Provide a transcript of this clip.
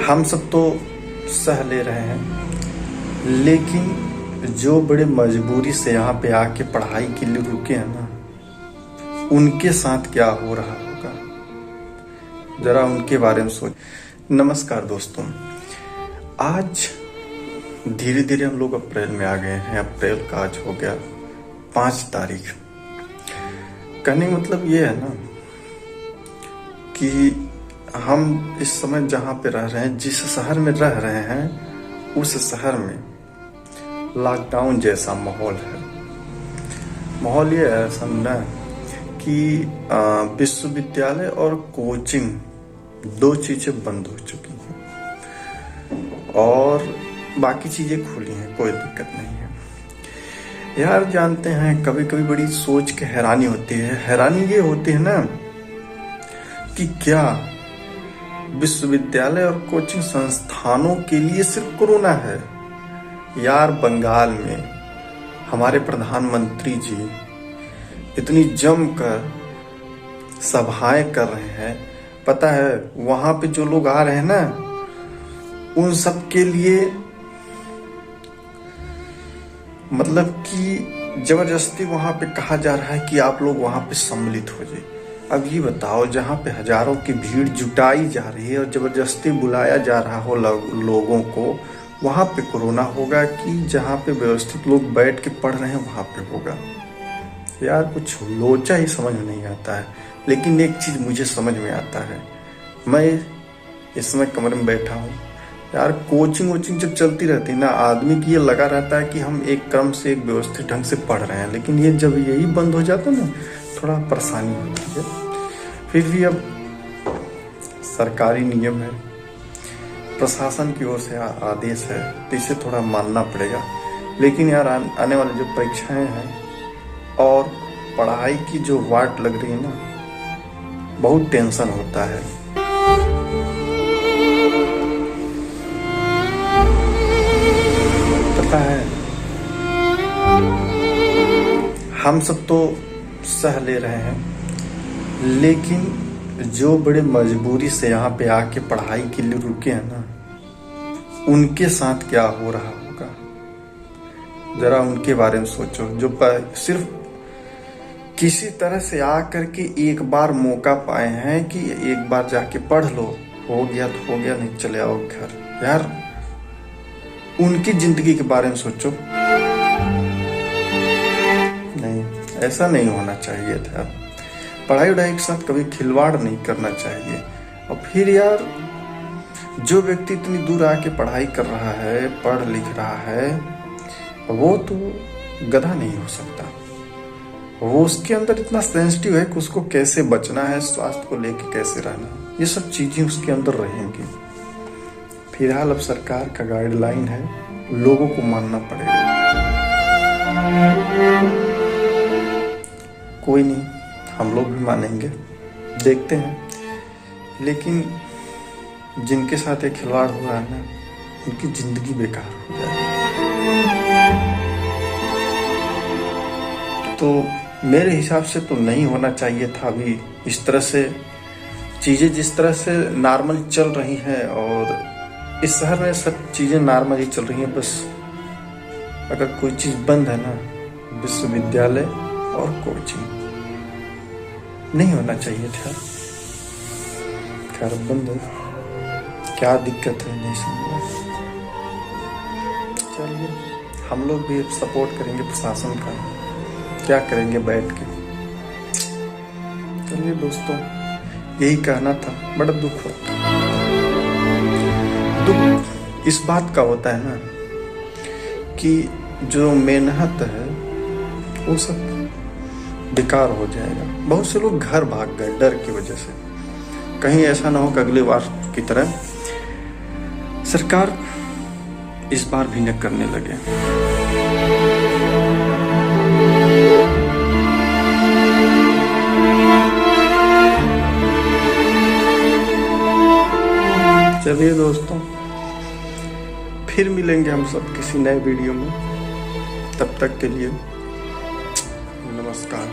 हम सब तो सह ले रहे हैं, लेकिन जो बड़े मजबूरी से यहाँ पे आके पढ़ाई के लिए रुके हैं ना, उनके साथ क्या हो रहा होगा, जरा उनके बारे में सोच। नमस्कार दोस्तों, आज धीरे धीरे हम लोग अप्रैल में आ गए हैं। अप्रैल का आज हो गया 5 तारीख। कहने का मतलब ये है ना कि हम इस समय जहाँ पे रह रहे हैं, जिस शहर में रह रहे हैं, उस शहर में लॉकडाउन जैसा माहौल है। माहौल ये है समझना कि विश्वविद्यालय और कोचिंग 2 चीज़ें बंद हो चुकी हैं और बाकी चीज़ें खुली हैं, कोई दिक्कत नहीं है। यार जानते हैं, कभी कभी बड़ी सोच के हैरानी होती है। हैरानी ये होती है ना कि क्या विश्वविद्यालय और कोचिंग संस्थानों के लिए सिर्फ कोरोना है? यार बंगाल में हमारे प्रधानमंत्री जी इतनी जमकर सभाएं कर रहे हैं, पता है वहां पे जो लोग आ रहे हैं ना, उन सब के लिए मतलब कि जबरदस्ती वहां पे कहा जा रहा है कि आप लोग वहां पे सम्मिलित हो जाइए। अब ये बताओ, जहाँ पे हजारों की भीड़ जुटाई जा रही है और जबरदस्ती बुलाया जा रहा हो लोगों को, वहाँ पे कोरोना होगा कि जहाँ पे व्यवस्थित लोग बैठ के पढ़ रहे हैं वहाँ पे होगा? यार कुछ लोचा ही समझ में नहीं आता है। लेकिन एक चीज़ मुझे समझ में आता है, मैं इस समय कमरे में बैठा हूँ यार, कोचिंग वोचिंग जब चलती रहती है ना, आदमी की ये लगा रहता है कि हम एक क्रम से एक व्यवस्थित ढंग से पढ़ रहे हैं। लेकिन ये जब यही बंद हो जाता है ना, थोड़ा परेशानी होती है। फिर भी अब सरकारी नियम है, प्रशासन की ओर से आदेश है, तो इसे थोड़ा मानना पड़ेगा। लेकिन यार आने वाली जो परीक्षाएं हैं और पढ़ाई की जो वाट लग रही है ना, बहुत टेंशन होता है। पता है हम सब तो सह ले रहे हैं, लेकिन जो बड़े मजबूरी से यहाँ पे आके पढ़ाई के लिए रुके हैं ना, उनके साथ क्या हो रहा होगा, जरा उनके बारे में सोचो। जो सिर्फ किसी तरह से आकर के एक बार मौका पाए हैं कि एक बार जाके पढ़ लो, हो गया तो हो गया, नहीं चले आओ घर। यार उनकी जिंदगी के बारे में सोचो। नहीं, ऐसा नहीं होना चाहिए था। पढ़ाई वढ़ाई के साथ कभी खिलवाड़ नहीं करना चाहिए। और फिर यार जो व्यक्ति इतनी दूर आके पढ़ाई कर रहा है, पढ़ लिख रहा है, वो तो गधा नहीं हो सकता। वो उसके अंदर इतना सेंसिटिव है कि उसको कैसे बचना है, स्वास्थ्य को लेके कैसे रहना, ये सब चीजें उसके अंदर रहेंगी। फिलहाल अब सरकार का गाइडलाइन है, लोगों को मानना पड़ेगा। कोई नहीं, हम लोग भी मानेंगे, देखते हैं। लेकिन जिनके साथ एक खिलवाड़ हो रहा है ना, उनकी जिंदगी बेकार हो जाएगी। तो मेरे हिसाब से तो नहीं होना चाहिए था। अभी इस तरह से चीजें जिस तरह से नॉर्मल चल रही हैं, और इस शहर में सब चीजें नॉर्मल ही चल रही हैं। बस अगर कोई चीज बंद है ना, विश्वविद्यालय और कोचिंग नहीं होना चाहिए था। खैर बंद है, क्या दिक्कत है नहीं समझ। चलिए हम लोग भी सपोर्ट करेंगे प्रशासन का, क्या करेंगे बैठ के। चलिए दोस्तों, यही कहना था। बड़ा दुख होता है। दुख इस बात का होता है ना कि जो मेहनत है वो सब बेकार हो जाएगा। बहुत से लोग घर भाग गए डर की वजह से। कहीं ऐसा ना हो कि अगली बार की तरह सरकार इस बार भी न करने लगे। चलिए दोस्तों, फिर मिलेंगे हम सब किसी नए वीडियो में। तब तक के लिए नमस्कार।